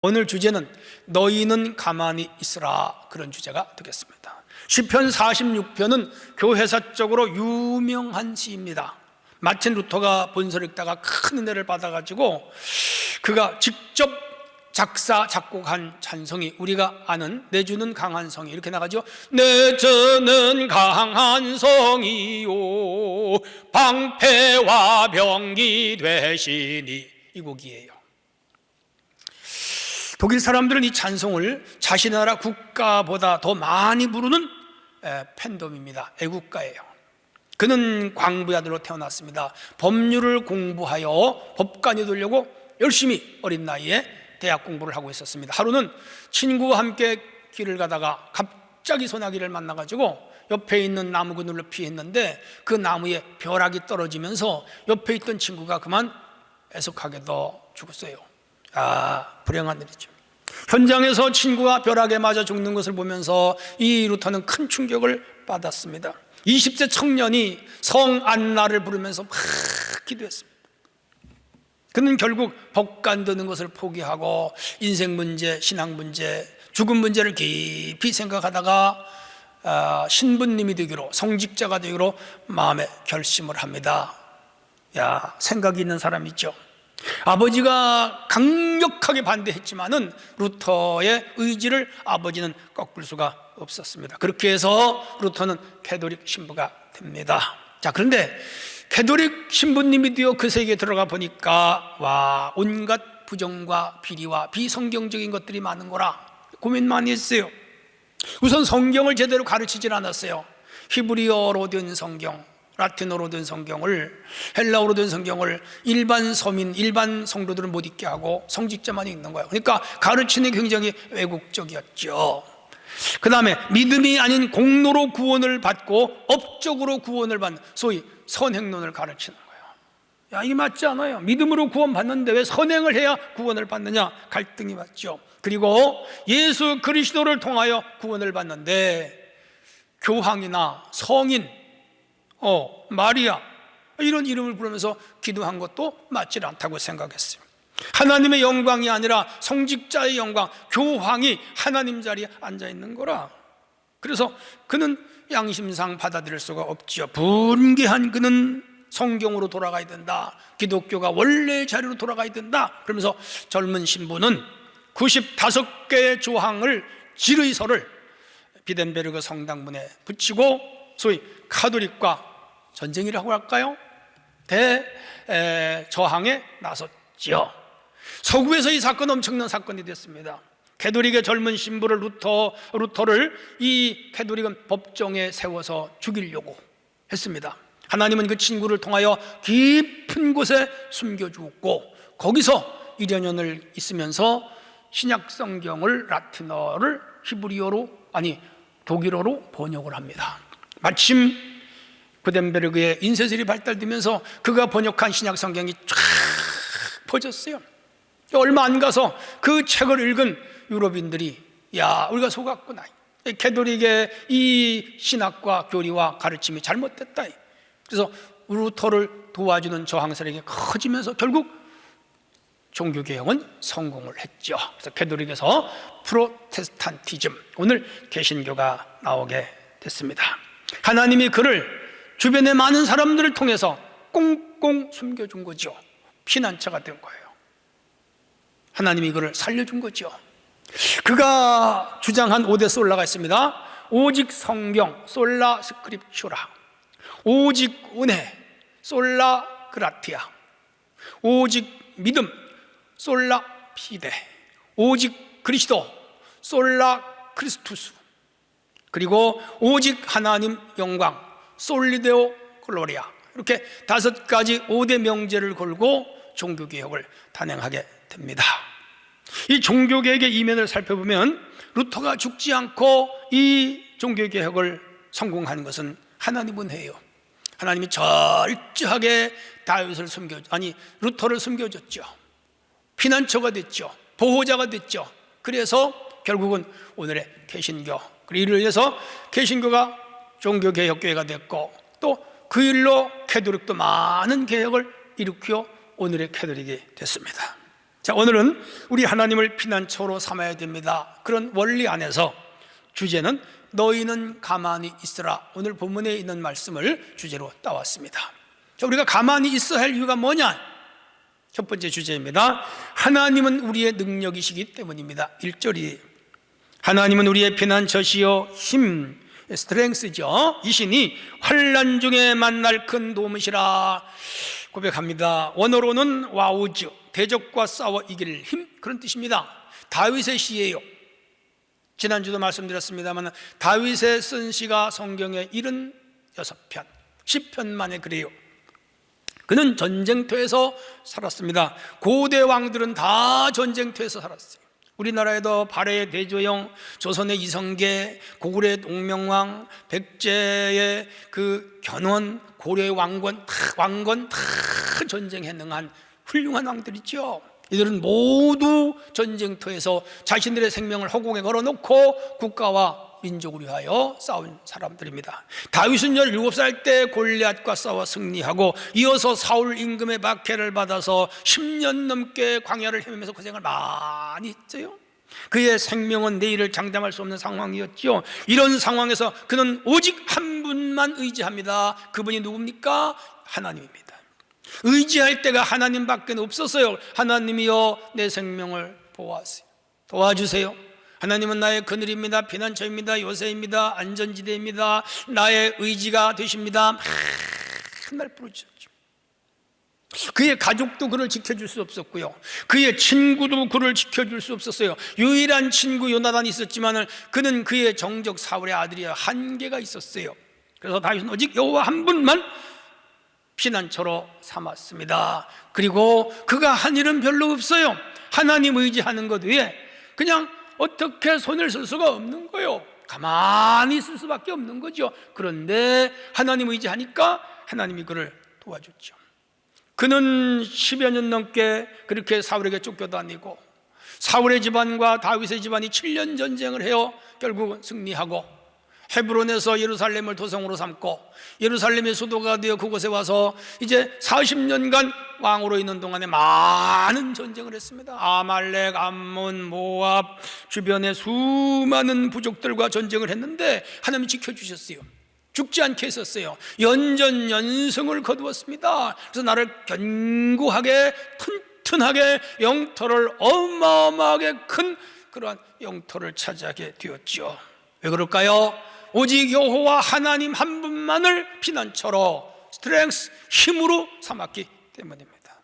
오늘 주제는 너희는 가만히 있으라, 그런 주제가 되겠습니다. 시편 46편은 교회사적으로 유명한 시입니다. 마틴 루터가 본서를 읽다가 큰 은혜를 받아가지고 그가 직접 작사 작곡한 찬송이 우리가 아는 내 주는 강한 성이 이렇게 나가죠. 내 주는 강한 성이요 방패와 병기 되시니, 이 곡이에요. 독일 사람들은 이 찬송을 자신의 나라 국가보다 더 많이 부르는 팬덤입니다. 애국가예요. 그는 광부의 아들로 태어났습니다. 법률을 공부하여 법관이 되려고 열심히 어린 나이에 대학 공부를 하고 있었습니다. 하루는 친구와 함께 길을 가다가 갑자기 소나기를 만나가지고 옆에 있는 나무 그늘로 피했는데 그 나무에 벼락이 떨어지면서 옆에 있던 친구가 그만 애석하게도 죽었어요. 불행한 일이죠. 현장에서 친구가 벼락에 맞아 죽는 것을 보면서 이 루터는 큰 충격을 받았습니다. 20세 청년이 성 안나를 부르면서 막 기도했습니다. 그는 결국 법관 되는 것을 포기하고 인생 문제, 신앙 문제, 죽음 문제를 깊이 생각하다가 신부님이 되기로, 성직자가 되기로 마음에 결심을 합니다. 생각이 있는 사람이죠. 아버지가 강력하게 반대했지만은 루터의 의지를 아버지는 꺾을 수가 없었습니다. 그렇게 해서 루터는 캐톨릭 신부가 됩니다. 그런데 캐톨릭 신부님이 되어 그 세계에 들어가 보니까 온갖 부정과 비리와 비성경적인 것들이 많은 거라 고민 많이 했어요. 우선 성경을 제대로 가르치질 않았어요. 히브리어로 된 성경, 라틴어로 된 성경을, 헬라어로 된 성경을 일반 서민, 일반 성도들은 못 읽게 하고 성직자만 읽는 거예요. 그러니까 가르치는 게 굉장히 왜곡적이었죠. 그 다음에 믿음이 아닌 공로로 구원을 받고 업적으로 구원을 받는 소위 선행론을 가르치는 거예요. 이게 맞지 않아요. 믿음으로 구원 받는데 왜 선행을 해야 구원을 받느냐, 갈등이 맞죠. 그리고 예수 그리스도를 통하여 구원을 받는데 교황이나 성인, 마리아 이런 이름을 부르면서 기도한 것도 맞지 않다고 생각했어요. 하나님의 영광이 아니라 성직자의 영광, 교황이 하나님 자리에 앉아있는 거라. 그래서 그는 양심상 받아들일 수가 없지요. 분개한 그는 성경으로 돌아가야 된다, 기독교가 원래 자리로 돌아가야 된다. 그러면서 젊은 신부는 95개의 조항을 질의서를 비덴베르그 성당문에 붙이고 소위 카톨릭과 전쟁이라고 할까요? 대저항에 나섰죠. 서구에서 이 사건 엄청난 사건이 됐습니다. 캐톨릭의 젊은 신부를 루터를 이 캐톨릭은 법정에 세워서 죽이려고 했습니다. 하나님은 그 친구를 통하여 깊은 곳에 숨겨주었고 거기서 1년을 있으면서 신약 성경을 라틴어를 히브리어로, 독일어로 번역을 합니다. 마침 구텐베르그의 인쇄술이 발달되면서 그가 번역한 신약 성경이 쫙 퍼졌어요. 얼마 안 가서 그 책을 읽은 유럽인들이 우리가 속았구나, 캐톨릭의 이 신학과 교리와 가르침이 잘못됐다. 그래서 루터를 도와주는 저항 세력이 커지면서 결국 종교개혁은 성공을 했죠. 그래서 캐톨릭에서 프로테스탄티즘, 오늘 개신교가 나오게 됐습니다. 하나님이 그를 주변의 많은 사람들을 통해서 꽁꽁 숨겨준 거죠. 피난처가 된 거예요. 하나님이 그를 살려준 거죠. 그가 주장한 5대 솔라가 있습니다. 오직 성경, 솔라 스크립추라. 오직 은혜, 솔라 그라티아. 오직 믿음, 솔라 피데. 오직 그리스도, 솔라 크리스투스. 그리고 오직 하나님 영광, 솔리데오 글로리아. 이렇게 5가지 5대 명제를 걸고 종교개혁을 단행하게 됩니다. 이 종교개혁의 이면을 살펴보면 루터가 죽지 않고 이 종교개혁을 성공한 것은 하나님 은혜예요. 하나님이 철저하게 루터를 숨겨줬죠. 피난처가 됐죠. 보호자가 됐죠. 그래서 결국은 오늘의 개신교, 그리고 이를 위해서 개신교가 종교개혁교회가 됐고 또 그 일로 캐톨릭도 많은 개혁을 일으켜 오늘의 캐톨릭이 됐습니다. 자, 오늘은 우리 하나님을 피난처로 삼아야 됩니다. 그런 원리 안에서 주제는 너희는 가만히 있으라. 오늘 본문에 있는 말씀을 주제로 따왔습니다. 자, 우리가 가만히 있어야 할 이유가 뭐냐? 첫 번째 주제입니다. 하나님은 우리의 능력이시기 때문입니다. 1절이 하나님은 우리의 피난처시요 힘, 스트렝스죠. 이시니 환난 중에 만날 큰 도움이시라 고백합니다. 원어로는 와우즈, 대적과 싸워 이길 힘, 그런 뜻입니다. 다윗의 시예요. 지난주도 말씀드렸습니다만 다윗의 쓴 시가 성경에 76편, 10편 만에 그래요. 그는 전쟁터에서 살았습니다. 고대 왕들은 다 전쟁터에서 살았어요. 우리나라에도 발해의 대조영, 조선의 이성계, 고구려의 동명왕, 백제의 그 견훤, 고려의 왕건 다 전쟁에 능한 훌륭한 왕들이죠. 이들은 모두 전쟁터에서 자신들의 생명을 허공에 걸어놓고 국가와 민족을 위하여 싸운 사람들입니다. 다윗은 17살 때 골리앗과 싸워 승리하고 이어서 사울 임금의 박해를 받아서 10년 넘게 광야를 헤매면서 고생을 많이 했어요. 그의 생명은 내일을 장담할 수 없는 상황이었죠. 이런 상황에서 그는 오직 한 분만 의지합니다. 그분이 누굽니까? 하나님입니다. 의지할 때가 하나님밖에 없었어요. 하나님이여 내 생명을 보호하세요, 도와주세요. 하나님은 나의 그늘입니다, 피난처입니다, 요새입니다, 안전지대입니다, 나의 의지가 되십니다. 맨날 부르셨죠. 그의 가족도 그를 지켜줄 수 없었고요, 그의 친구도 그를 지켜줄 수 없었어요. 유일한 친구 요나단이 있었지만 그는 그의 정적 사울의 아들이야. 한계가 있었어요. 그래서 다윗은 오직 여호와 한 분만 피난처로 삼았습니다. 그리고 그가 한 일은 별로 없어요. 하나님 의지하는 것 외에 그냥 어떻게 손을 쓸 수가 없는 거예요. 가만히 있을 수밖에 없는 거죠. 그런데 하나님 의지하니까 하나님이 그를 도와줬죠. 그는 10여 년 넘게 그렇게 사울에게 쫓겨다니고 사울의 집안과 다윗의 집안이 7년 전쟁을 해요. 결국은 승리하고 헤브론에서 예루살렘을 도성으로 삼고 예루살렘의 수도가 되어 그곳에 와서 이제 40년간 왕으로 있는 동안에 많은 전쟁을 했습니다. 아말렉, 암몬, 모압 주변의 수많은 부족들과 전쟁을 했는데 하나님이 지켜주셨어요. 죽지 않게 했었어요. 연전연승을 거두었습니다. 그래서 나를 견고하게 튼튼하게 영토를 어마어마하게 큰 그러한 영토를 차지하게 되었죠. 왜 그럴까요? 오직 여호와 하나님 한 분만을 피난처로 스트렝스, 힘으로 삼았기 때문입니다.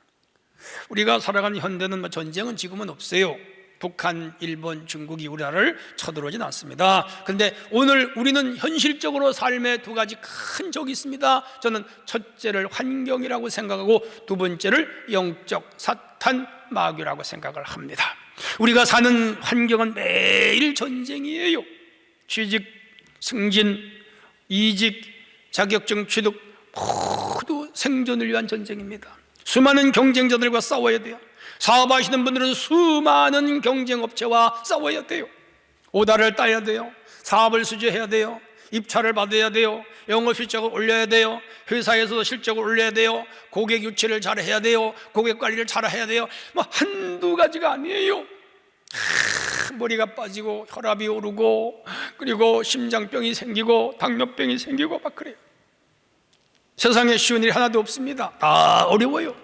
우리가 살아가는 현대는 전쟁은 지금은 없어요. 북한, 일본, 중국이 우리나라를 쳐들어오진 않습니다. 그런데 오늘 우리는 현실적으로 삶에 두 가지 큰 적이 있습니다. 저는 첫째를 환경이라고 생각하고 두 번째를 영적 사탄 마귀라고 생각을 합니다. 우리가 사는 환경은 매일 전쟁이에요. 취직, 승진, 이직, 자격증 취득 모두 생존을 위한 전쟁입니다. 수많은 경쟁자들과 싸워야 돼요. 사업하시는 분들은 수많은 경쟁업체와 싸워야 돼요. 오다를 따야 돼요. 사업을 수주해야 돼요. 입찰을 받아야 돼요. 영업 실적을 올려야 돼요. 회사에서도 실적을 올려야 돼요. 고객 유치를 잘해야 돼요. 고객 관리를 잘해야 돼요. 한두 가지가 아니에요. 머리가 빠지고 혈압이 오르고 그리고 심장병이 생기고 당뇨병이 생기고 막 그래요. 세상에 쉬운 일이 하나도 없습니다. 다 어려워요.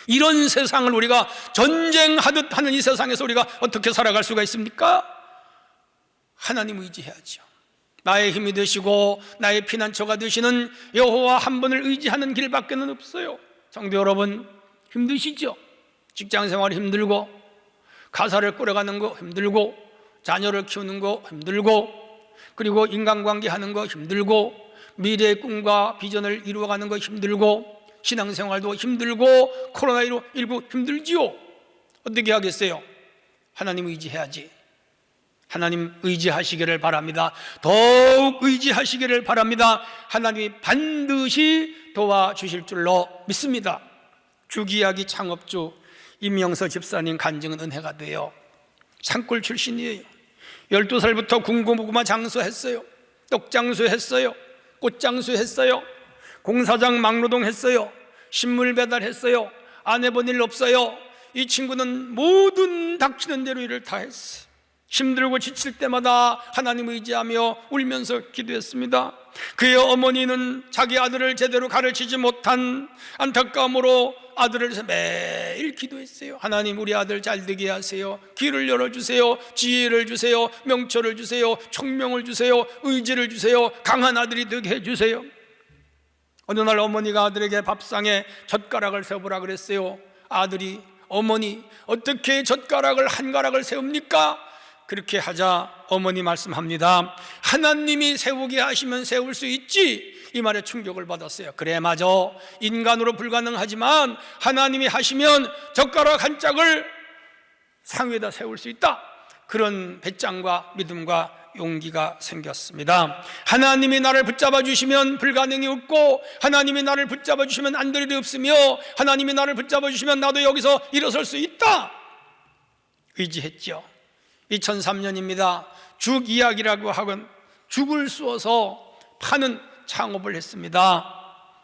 이런 세상을 우리가 전쟁하듯 하는 이 세상에서 우리가 어떻게 살아갈 수가 있습니까? 하나님 의지해야죠. 나의 힘이 되시고 나의 피난처가 되시는 여호와 한 분을 의지하는 길밖에 없어요. 성도 여러분, 힘드시죠? 직장생활 힘들고 가사를 꾸려가는 거 힘들고 자녀를 키우는 거 힘들고 그리고 인간관계 하는 거 힘들고 미래의 꿈과 비전을 이루어가는 거 힘들고 신앙생활도 힘들고 코로나19 힘들지요. 어떻게 하겠어요? 하나님 의지해야지. 하나님 의지하시기를 바랍니다. 더욱 의지하시기를 바랍니다. 하나님이 반드시 도와주실 줄로 믿습니다. 주기야기 창업주 임영서 집사님 간증은 은혜가 돼요. 산골 출신이에요. 12살부터 군고구마 장수했어요. 떡장수 했어요. 꽃장수 했어요. 공사장 막노동 했어요. 식물 배달했어요. 안 해본 일 없어요. 이 친구는 모든 닥치는 대로 일을 다 했어. 힘들고 지칠 때마다 하나님 의지하며 울면서 기도했습니다. 그의 어머니는 자기 아들을 제대로 가르치지 못한 안타까움으로 아들을 위해서 매일 기도했어요. 하나님, 우리 아들 잘 되게 하세요. 길을 열어주세요. 지혜를 주세요. 명철을 주세요. 총명을 주세요. 의지를 주세요. 강한 아들이 되게 해주세요. 어느 날 어머니가 아들에게 밥상에 젓가락을 세우라 그랬어요. 아들이, 어머니, 어떻게 젓가락을 한 가락을 세웁니까? 그렇게 하자 어머니 말씀합니다. 하나님이 세우게 하시면 세울 수 있지. 이 말에 충격을 받았어요. 그래, 맞아. 인간으로 불가능하지만 하나님이 하시면 젓가락 한 짝을 상 위에다 세울 수 있다. 그런 배짱과 믿음과 용기가 생겼습니다. 하나님이 나를 붙잡아 주시면 불가능이 없고, 하나님이 나를 붙잡아 주시면 안 될 일이 없으며, 하나님이 나를 붙잡아 주시면 나도 여기서 일어설 수 있다. 의지했죠. 2003년입니다. 죽 이야기라고 하건 죽을 쑤어서 파는 창업을 했습니다.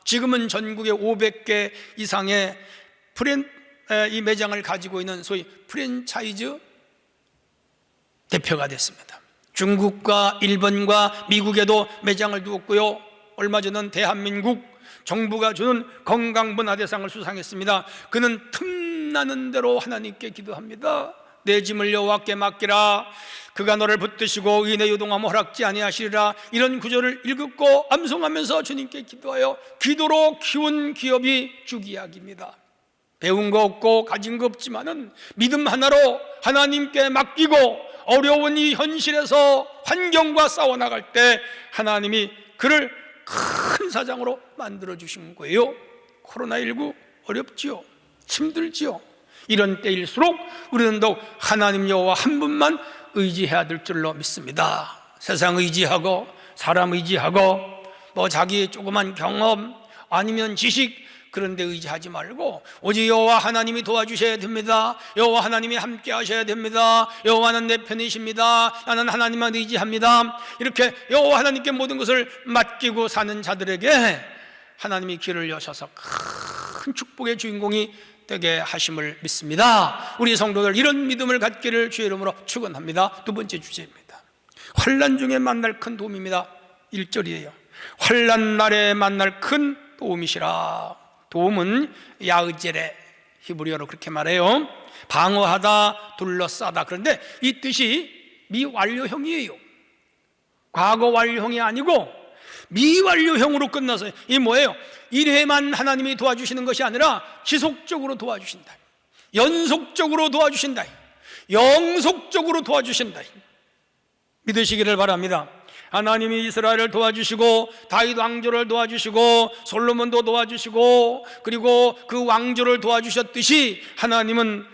지금은 전국에 500개 이상의 이 매장을 가지고 있는 소위 프랜차이즈 대표가 됐습니다. 중국과 일본과 미국에도 매장을 두었고요. 얼마 전은 대한민국 정부가 주는 건강문화대상을 수상했습니다. 그는 틈나는 대로 하나님께 기도합니다. 내 짐을 여호와께 맡기라. 그가 너를 붙드시고 의인의 요동함 허락지 아니하시리라. 이런 구절을 읽고 암송하면서 주님께 기도하여 기도로 키운 기업이 죽이야기입니다. 배운 거 없고 가진 거 없지만은 믿음 하나로 하나님께 맡기고 어려운 이 현실에서 환경과 싸워 나갈 때 하나님이 그를 큰 사장으로 만들어 주신 거예요. 코로나19 어렵지요. 힘들지요. 이런 때일수록 우리는 더욱 하나님 여호와 한 분만 의지해야 될 줄로 믿습니다. 세상 의지하고 사람 의지하고 뭐 자기의 조그만 경험 아니면 지식 그런 데 의지하지 말고 오직 여호와 하나님이 도와주셔야 됩니다. 여호와 하나님이 함께 하셔야 됩니다. 여호와는 내 편이십니다. 나는 하나님만 의지합니다. 이렇게 여호와 하나님께 모든 것을 맡기고 사는 자들에게 하나님이 길을 여셔서 큰 축복의 주인공이 되게 하심을 믿습니다. 우리 성도들 이런 믿음을 갖기를 주의 이름으로 축원합니다. 두 번째 주제입니다. 환난 중에 만날 큰 도움입니다. 1절이에요. 환난 날에 만날 큰 도움이시라. 도움은 야으제레, 히브리어로 그렇게 말해요. 방어하다, 둘러싸다. 그런데 이 뜻이 미완료형이에요. 과거 완료형이 아니고 미완료형으로 끝나서 이 뭐예요? 1회만 하나님이 도와주시는 것이 아니라 지속적으로 도와주신다. 연속적으로 도와주신다. 영속적으로 도와주신다. 믿으시기를 바랍니다. 하나님이 이스라엘을 도와주시고 다윗 왕조를 도와주시고 솔로몬도 도와주시고 그리고 그 왕조를 도와주셨듯이 하나님은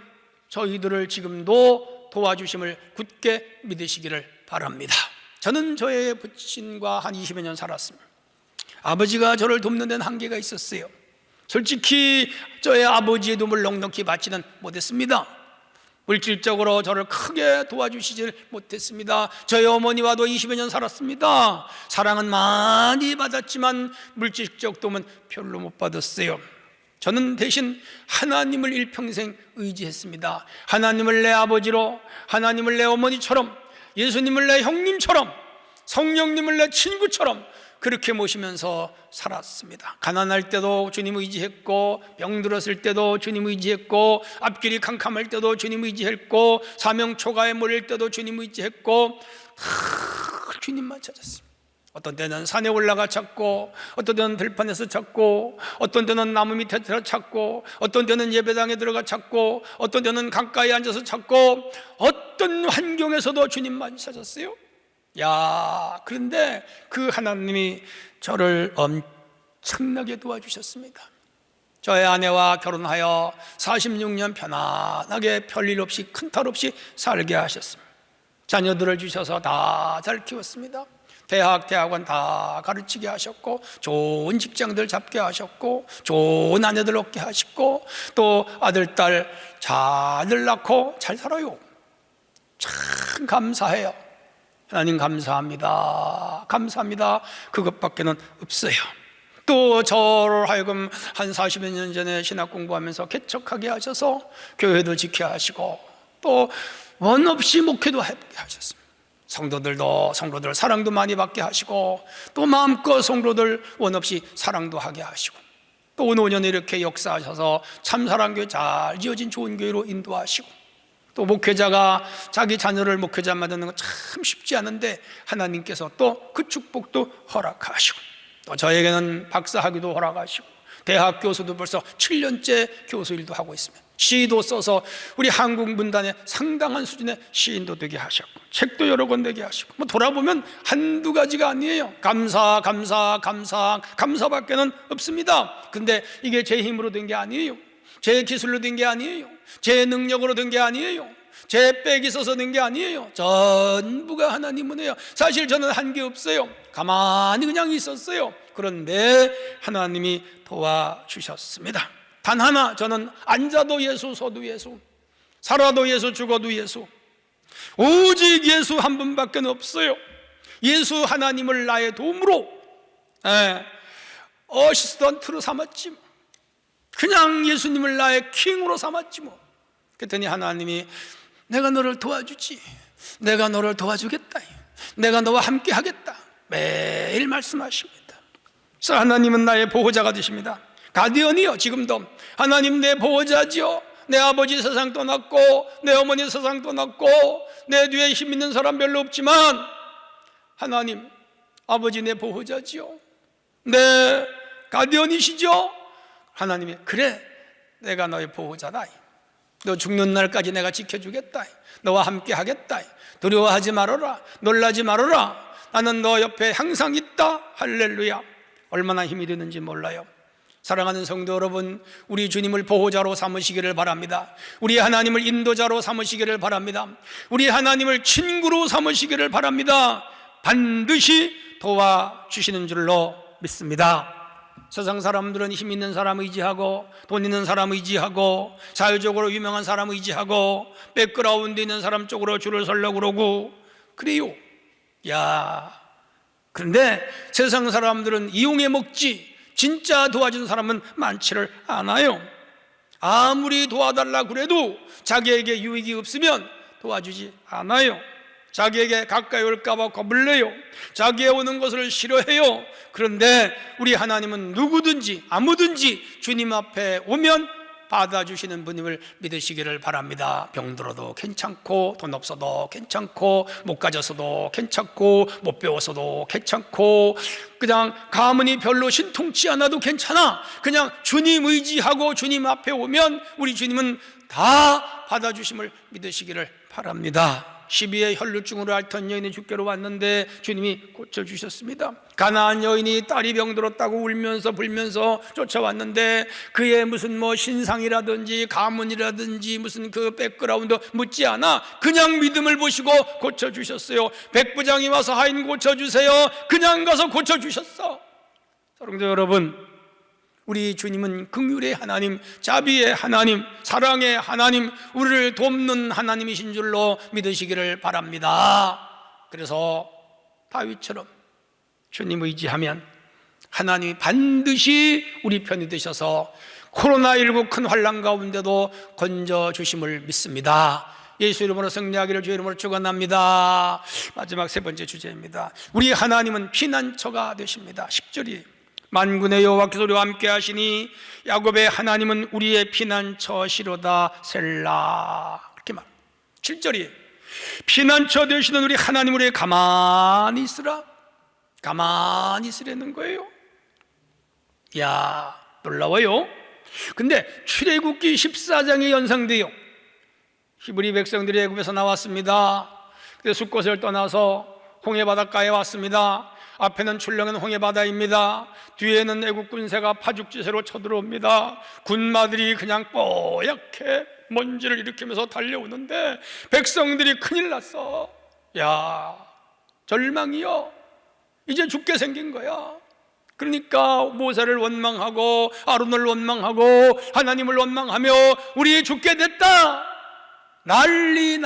저희들을 지금도 도와주심을 굳게 믿으시기를 바랍니다. 저는 저의 부친과 한 20여 년 살았습니다. 아버지가 저를 돕는 데는 한계가 있었어요. 솔직히 저의 아버지의 도움을 넉넉히 받지는 못했습니다. 물질적으로 저를 크게 도와주시질 못했습니다. 저희 어머니와도 20여 년 살았습니다. 사랑은 많이 받았지만 물질적 도움은 별로 못 받았어요. 저는 대신 하나님을 일평생 의지했습니다. 하나님을 내 아버지로, 하나님을 내 어머니처럼, 예수님을 내 형님처럼, 성령님을 내 친구처럼 그렇게 모시면서 살았습니다. 가난할 때도 주님 의지했고, 병들었을 때도 주님 의지했고, 앞길이 캄캄할 때도 주님 의지했고, 사명 초가에 몰릴 때도 주님 의지했고, 주님만 찾았습니다. 어떤 때는 산에 올라가 찾고, 어떤 때는 들판에서 찾고, 어떤 때는 나무 밑에 들어 찾고, 어떤 때는 예배당에 들어가 찾고, 어떤 때는 강가에 앉아서 찾고, 어떤 환경에서도 주님만 찾았어요. 야, 그런데 그 하나님이 저를 엄청나게 도와주셨습니다. 저의 아내와 결혼하여 46년 편안하게 별일 없이 큰 탈 없이 살게 하셨습니다. 자녀들을 주셔서 다 잘 키웠습니다. 대학원 다 가르치게 하셨고, 좋은 직장들 잡게 하셨고, 좋은 아내들 얻게 하시고, 또 아들, 딸 잘 낳고 잘 살아요. 참 감사해요. 하나님 감사합니다. 감사합니다. 그것밖에는 없어요. 또 저를 하여금 한 40여 년 전에 신학 공부하면서 개척하게 하셔서 교회도 지켜야 하시고 또 원 없이 목회도 하게 하셨습니다. 성도들 사랑도 많이 받게 하시고 또 마음껏 성도들 원 없이 사랑도 하게 하시고 또 5년에 이렇게 역사하셔서 참사랑교회 잘 지어진 좋은 교회로 인도하시고 또 목회자가 자기 자녀를 목회자 만드는 건 참 쉽지 않은데 하나님께서 또 그 축복도 허락하시고 또 저에게는 박사학위도 허락하시고 대학 교수도 벌써 7년째 교수 일도 하고 있습니다. 시도 써서 우리 한국 문단에 상당한 수준의 시인도 되게 하셨고 책도 여러 권 내게 하시고 뭐 돌아보면 한두 가지가 아니에요. 감사밖에는 없습니다. 근데 이게 제 힘으로 된 게 아니에요. 제 기술로 된 게 아니에요. 제 능력으로 된 게 아니에요. 제 빽이 있어서 된 게 아니에요. 전부가 하나님 은혜요. 사실 저는 한 게 없어요. 가만히 그냥 있었어요. 그런데 하나님이 도와주셨습니다. 단 하나, 저는 앉아도 예수, 서도 예수, 살아도 예수, 죽어도 예수, 오직 예수 한 분밖에 없어요. 예수 하나님을 나의 도움으로 어시스턴트로 삼았지 뭐. 그냥 예수님을 나의 킹으로 삼았지 뭐. 그랬더니 하나님이 내가 너를 도와주지, 내가 너를 도와주겠다, 내가 너와 함께 하겠다 매일 말씀하십니다. 그래서 하나님은 나의 보호자가 되십니다. 가디언이요. 지금도 하나님 내 보호자지요. 내 아버지 세상 떠났고 내 어머니 세상 떠났고 내 뒤에 힘 있는 사람 별로 없지만 하나님 아버지 내 보호자지요. 내 가디언이시죠. 하나님이 그래 내가 너의 보호자다. 너 죽는 날까지 내가 지켜주겠다. 너와 함께 하겠다. 두려워하지 말아라. 놀라지 말아라. 나는 너 옆에 항상 있다. 할렐루야. 얼마나 힘이 되는지 몰라요. 사랑하는 성도 여러분, 우리 주님을 보호자로 삼으시기를 바랍니다. 우리 하나님을 인도자로 삼으시기를 바랍니다. 우리 하나님을 친구로 삼으시기를 바랍니다. 반드시 도와주시는 줄로 믿습니다. 세상 사람들은 힘 있는 사람 의지하고 돈 있는 사람 의지하고 사회적으로 유명한 사람 의지하고 백그라운드 있는 사람 쪽으로 줄을 서려고 그러고 그래요. 그런데 세상 사람들은 이용해 먹지 진짜 도와준 사람은 많지를 않아요. 아무리 도와달라 그래도 자기에게 유익이 없으면 도와주지 않아요. 자기에게 가까이 올까봐 겁을 내요. 자기의 오는 것을 싫어해요. 그런데 우리 하나님은 누구든지 아무든지 주님 앞에 오면 받아주시는 분임을 믿으시기를 바랍니다. 병들어도 괜찮고 돈 없어도 괜찮고 못 가져서도 괜찮고 못 배워서도 괜찮고 그냥 가문이 별로 신통치 않아도 괜찮아. 그냥 주님 의지하고 주님 앞에 오면 우리 주님은 다 받아주심을 믿으시기를 바랍니다. 12의 혈루증으로 앓던 여인이 주께로 왔는데 주님이 고쳐주셨습니다. 가나안 여인이 딸이 병들었다고 울면서 불면서 쫓아왔는데 그의 무슨 신상이라든지 가문이라든지 무슨 그 백그라운드 묻지 않아 그냥 믿음을 보시고 고쳐주셨어요. 백부장이 와서 하인 고쳐주세요. 그냥 가서 고쳐주셨어. 사랑도 여러분, 우리 주님은 긍휼의 하나님, 자비의 하나님, 사랑의 하나님, 우리를 돕는 하나님이신 줄로 믿으시기를 바랍니다. 그래서 다윗처럼 주님 의지하면 하나님이 반드시 우리 편이 되셔서 코로나19 큰 환난 가운데도 건져주심을 믿습니다. 예수 이름으로 승리하기를 주 이름으로 축원합니다. 마지막 세 번째 주제입니다. 우리 하나님은 피난처가 되십니다. 10절이 만군의 여호와께서 우리와 함께 하시니 야곱의 하나님은 우리의 피난처시로다 셀라. 이렇게 말. 7절이 피난처 되시는 우리 하나님 우리의 가만히 있으라. 가만히 있으라는 거예요. 놀라워요. 근데 출애굽기 14장에 연상돼요. 히브리 백성들이 애굽에서 나왔습니다. 그래서 숫곳을 떠나서 홍해 바닷가에 왔습니다. 앞에는 출렁이는 홍해 바다입니다. 뒤에는 애국 군세가 파죽지세로 쳐들어옵니다. 군마들이 그냥 뽀얗게 먼지를 일으키면서 달려오는데 백성들이 큰일 났어. 절망이요. 이제 죽게 생긴 거야. 그러니까 모세를 원망하고 아론을 원망하고 하나님을 원망하며 우리 죽게 됐다. 난리.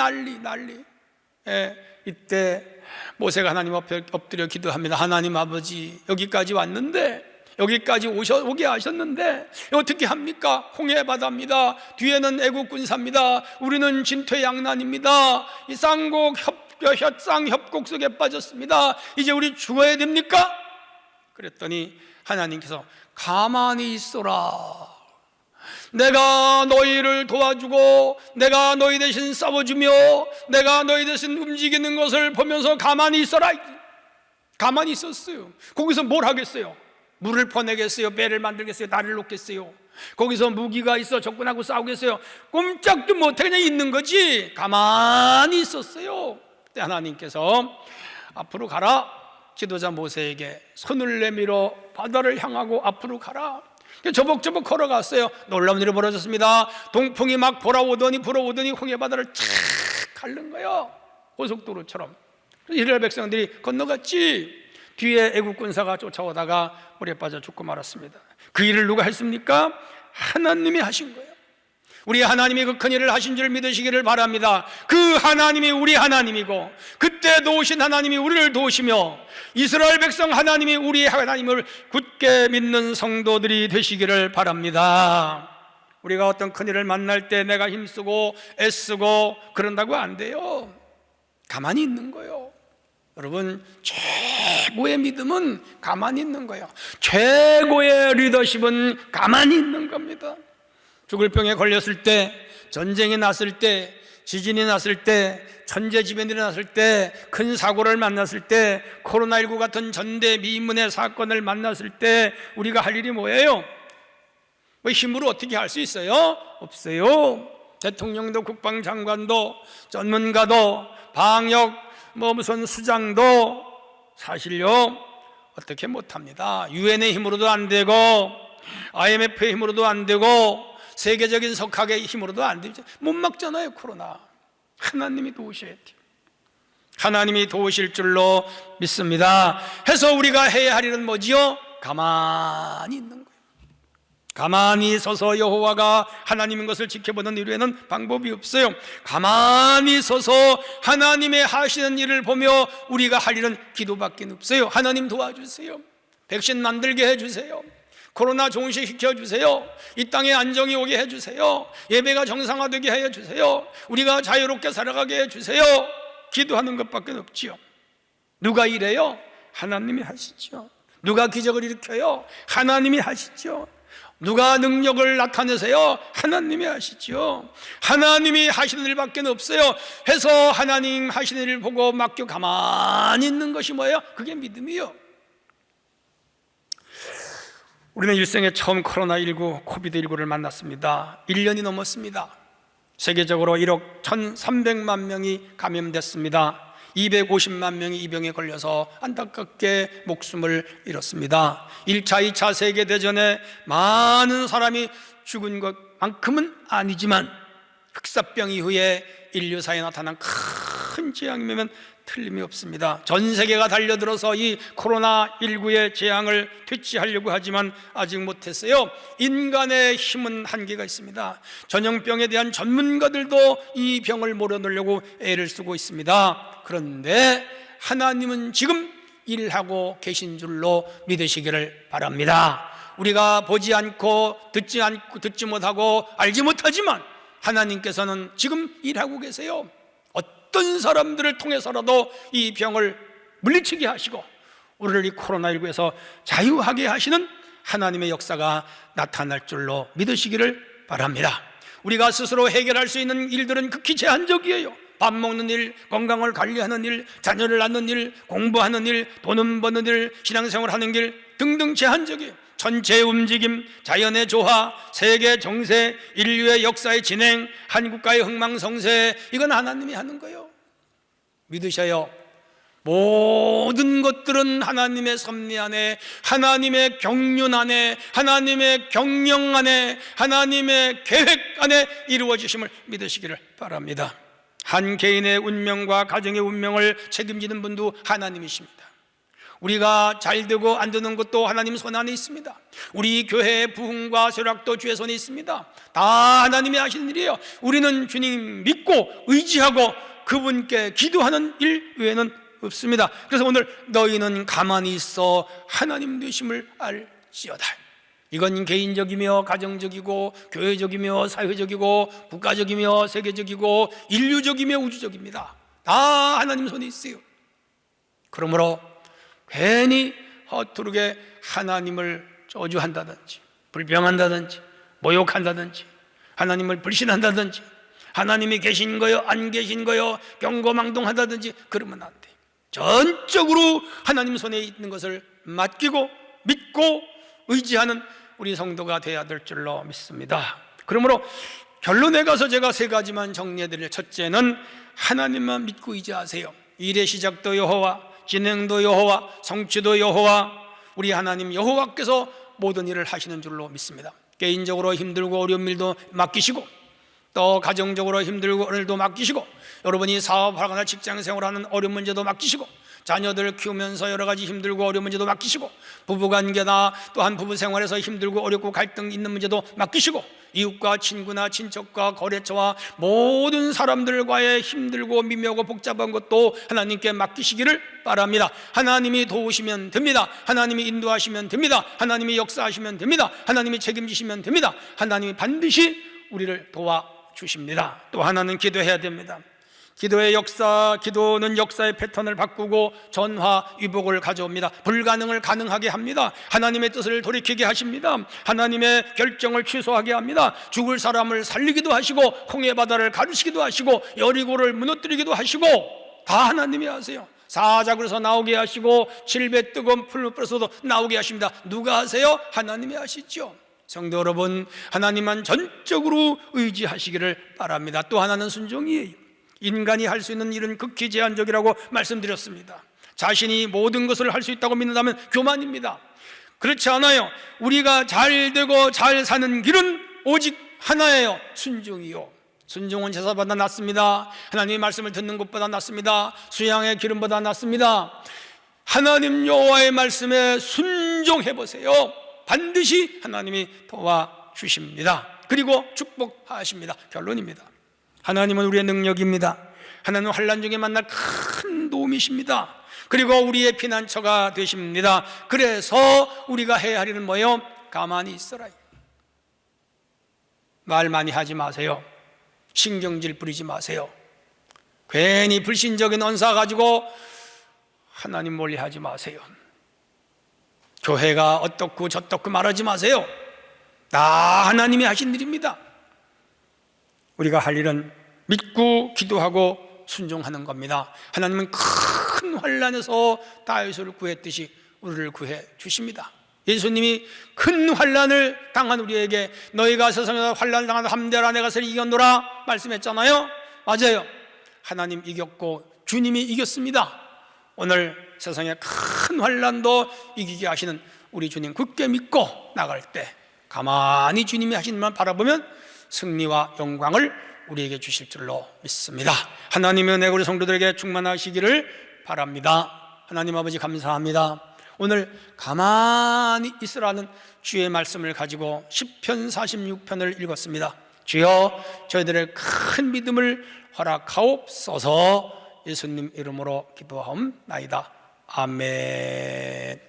이때 모세가 하나님 앞에 엎드려 기도합니다. 하나님 아버지, 여기까지 왔는데 여기까지 오게 하셨는데 어떻게 합니까? 홍해 바다입니다. 뒤에는 애국 군사입니다. 우리는 진퇴양난입니다. 이 쌍협곡 속에 빠졌습니다. 이제 우리 죽어야 됩니까? 그랬더니 하나님께서 가만히 있어라. 내가 너희를 도와주고 내가 너희 대신 싸워주며 내가 너희 대신 움직이는 것을 보면서 가만히 있어라. 가만히 있었어요. 거기서 뭘 하겠어요? 물을 퍼내겠어요? 배를 만들겠어요? 나를 놓겠어요? 거기서 무기가 있어 적군하고 싸우겠어요? 꼼짝도 못해 그냥 있는 거지. 가만히 있었어요. 그때 하나님께서 앞으로 가라. 지도자 모세에게 손을 내밀어 바다를 향하고 앞으로 가라. 저벅저벅 걸어갔어요. 놀라운 일이 벌어졌습니다. 동풍이 막 불어오더니 홍해 바다를 착 핥는 거예요. 고속도로처럼. 이스라엘 백성들이 건너갔지. 뒤에 애국 군사가 쫓아오다가 물에 빠져 죽고 말았습니다. 그 일을 누가 했습니까? 하나님이 하신 거예요. 우리 하나님이 그 큰일을 하신 줄 믿으시기를 바랍니다. 그 하나님이 우리 하나님이고 그때 도우신 하나님이 우리를 도우시며 이스라엘 백성 하나님이 우리 하나님을 굳게 믿는 성도들이 되시기를 바랍니다. 우리가 어떤 큰일을 만날 때 내가 힘쓰고 애쓰고 그런다고 안 돼요. 가만히 있는 거예요. 여러분, 최고의 믿음은 가만히 있는 거예요. 최고의 리더십은 가만히 있는 겁니다. 죽을 병에 걸렸을 때, 전쟁이 났을 때, 지진이 났을 때, 천재지변이 일어났을 때, 큰 사고를 만났을 때, 코로나19 같은 전대미문의 사건을 만났을 때 우리가 할 일이 뭐예요? 뭐 힘으로 어떻게 할 수 있어요? 없어요. 대통령도 국방장관도 전문가도 방역 무슨 수장도 사실요 어떻게 못합니다. 유엔의 힘으로도 안 되고 IMF의 힘으로도 안 되고 세계적인 석학의 힘으로도 안 되죠. 못 막잖아요. 코로나. 하나님이 도우셔야 돼요. 하나님이 도우실 줄로 믿습니다. 해서 우리가 해야 할 일은 뭐지요? 가만히 있는 거예요. 가만히 서서 여호와가 하나님인 것을 지켜보는 이외에는 방법이 없어요. 가만히 서서 하나님의 하시는 일을 보며 우리가 할 일은 기도밖에 없어요. 하나님 도와주세요. 백신 만들게 해주세요. 코로나 종식시켜주세요. 이 땅에 안정이 오게 해주세요. 예배가 정상화되게 해주세요. 우리가 자유롭게 살아가게 해주세요. 기도하는 것밖에 없지요. 누가 이래요? 하나님이 하시죠. 누가 기적을 일으켜요? 하나님이 하시죠. 누가 능력을 나타내세요? 하나님이 하시죠. 하나님이 하시는 일밖에 없어요. 해서 하나님 하시는 일을 보고 맡겨 가만히 있는 것이 뭐예요? 그게 믿음이요. 우리는 일생에 처음 코로나19, 코비드19를 만났습니다. 1년이 넘었습니다. 세계적으로 1억 1,300만 명이 감염됐습니다. 250만 명이 이 병에 걸려서 안타깝게 목숨을 잃었습니다. 1차, 2차 세계대전에 많은 사람이 죽은 것만큼은 아니지만 흑사병 이후에 인류사에 나타난 큰 재앙이면 틀림이 없습니다. 전 세계가 달려들어서 이 코로나19의 재앙을 퇴치하려고 하지만 아직 못했어요. 인간의 힘은 한계가 있습니다. 전염병에 대한 전문가들도 이 병을 몰아내려고 애를 쓰고 있습니다. 그런데 하나님은 지금 일하고 계신 줄로 믿으시기를 바랍니다. 우리가 보지 않고 듣지 못하고 알지 못하지만 하나님께서는 지금 일하고 계세요. 어떤 사람들을 통해서라도 이 병을 물리치게 하시고 우리를 이 코로나19에서 자유하게 하시는 하나님의 역사가 나타날 줄로 믿으시기를 바랍니다. 우리가 스스로 해결할 수 있는 일들은 극히 제한적이에요. 밥 먹는 일, 건강을 관리하는 일, 자녀를 낳는 일, 공부하는 일, 돈 버는 일, 신앙생활 하는 일 등등 제한적이에요. 전체의 움직임, 자연의 조화, 세계 정세, 인류의 역사의 진행, 한 국가의 흥망성쇠, 이건 하나님이 하는 거예요. 믿으셔요. 모든 것들은 하나님의 섭리 안에, 하나님의 경륜 안에, 하나님의 경영 안에, 하나님의 계획 안에 이루어지심을 믿으시기를 바랍니다. 한 개인의 운명과 가정의 운명을 책임지는 분도 하나님이십니다. 우리가 잘 되고 안 되는 것도 하나님 손 안에 있습니다. 우리 교회의 부흥과 쇠락도 주의 손에 있습니다. 다 하나님이 하시는 일이에요. 우리는 주님 믿고 의지하고 그분께 기도하는 일 외에는 없습니다. 그래서 오늘 너희는 가만히 있어 하나님 되심을 알지어다. 할지어다. 이건 개인적이며 가정적이고 교회적이며 사회적이고 국가적이며 세계적이고 인류적이며 우주적입니다. 다 하나님 손에 있어요. 그러므로 괜히 허투루게 하나님을 저주한다든지 불평한다든지 모욕한다든지 하나님을 불신한다든지 하나님이 계신 거요 안 계신 거요 경거망동하다든지 그러면 안 돼. 전적으로 하나님 손에 있는 것을 맡기고 믿고 의지하는 우리 성도가 되어야 될 줄로 믿습니다. 그러므로 결론에 가서 제가 세 가지만 정리해드릴, 첫째는 하나님만 믿고 의지하세요. 일의 시작도 여호와, 진행도 여호와, 성취도 여호와, 우리 하나님 여호와께서 모든 일을 하시는 줄로 믿습니다. 개인적으로 힘들고 어려운 일도 맡기시고 또 가정적으로 힘들고 어려운 일도 맡기시고 여러분이 사업하거나 직장생활하는 어려운 문제도 맡기시고 자녀들 키우면서 여러 가지 힘들고 어려운 문제도 맡기시고 부부관계나 또한 부부생활에서 힘들고 어렵고 갈등 있는 문제도 맡기시고 이웃과 친구나 친척과 거래처와 모든 사람들과의 힘들고 미묘하고 복잡한 것도 하나님께 맡기시기를 바랍니다. 하나님이 도우시면 됩니다. 하나님이 인도하시면 됩니다. 하나님이 역사하시면 됩니다. 하나님이 책임지시면 됩니다. 하나님이 반드시 우리를 도와주십니다. 또 하나는 기도해야 됩니다. 기도의 역사, 기도는 역사의 패턴을 바꾸고 전화위복을 가져옵니다. 불가능을 가능하게 합니다. 하나님의 뜻을 돌이키게 하십니다. 하나님의 결정을 취소하게 합니다. 죽을 사람을 살리기도 하시고 홍해 바다를 가르시기도 하시고 여리고를 무너뜨리기도 하시고 다 하나님이 하세요. 사자굴에서 나오게 하시고 7배 뜨거운 풀무불에서도 나오게 하십니다. 누가 하세요? 하나님이 하시죠. 성도 여러분, 하나님만 전적으로 의지하시기를 바랍니다. 또 하나는 순종이에요. 인간이 할 수 있는 일은 극히 제한적이라고 말씀드렸습니다. 자신이 모든 것을 할 수 있다고 믿는다면 교만입니다. 그렇지 않아요. 우리가 잘 되고 잘 사는 길은 오직 하나예요. 순종이요. 순종은 제사보다 낫습니다. 하나님의 말씀을 듣는 것보다 낫습니다. 수양의 기름보다 낫습니다. 하나님 여호와의 말씀에 순종해 보세요. 반드시 하나님이 도와주십니다. 그리고 축복하십니다. 결론입니다. 하나님은 우리의 능력입니다. 하나님은 환난 중에 만날 큰 도움이십니다. 그리고 우리의 피난처가 되십니다. 그래서 우리가 해야 할 일은 뭐예요? 가만히 있어라. 말 많이 하지 마세요. 신경질 부리지 마세요. 괜히 불신적인 언사 가지고 하나님 멀리 하지 마세요. 교회가 어떻고 저떻고 말하지 마세요. 다 하나님이 하신 일입니다. 우리가 할 일은 믿고 기도하고 순종하는 겁니다. 하나님은 큰 환난에서 다윗을 구했듯이 우리를 구해 주십니다. 예수님이 큰 환난을 당한 우리에게 너희가 세상에서 환난을 당한 함대라 내가 세를 이겼노라 말씀했잖아요. 맞아요. 하나님 이겼고 주님이 이겼습니다. 오늘 세상의 큰 환난도 이기게 하시는 우리 주님 굳게 믿고 나갈 때 가만히 주님이 하신 일만 바라보면 승리와 영광을 우리에게 주실 줄로 믿습니다. 하나님의 은혜가 우리 성도들에게 충만하시기를 바랍니다. 하나님 아버지 감사합니다. 오늘 가만히 있으라는 주의 말씀을 가지고 시편 46편을 읽었습니다. 주여 저희들의 큰 믿음을 허락하옵소서. 예수님 이름으로 기도하옵나이다. 아멘.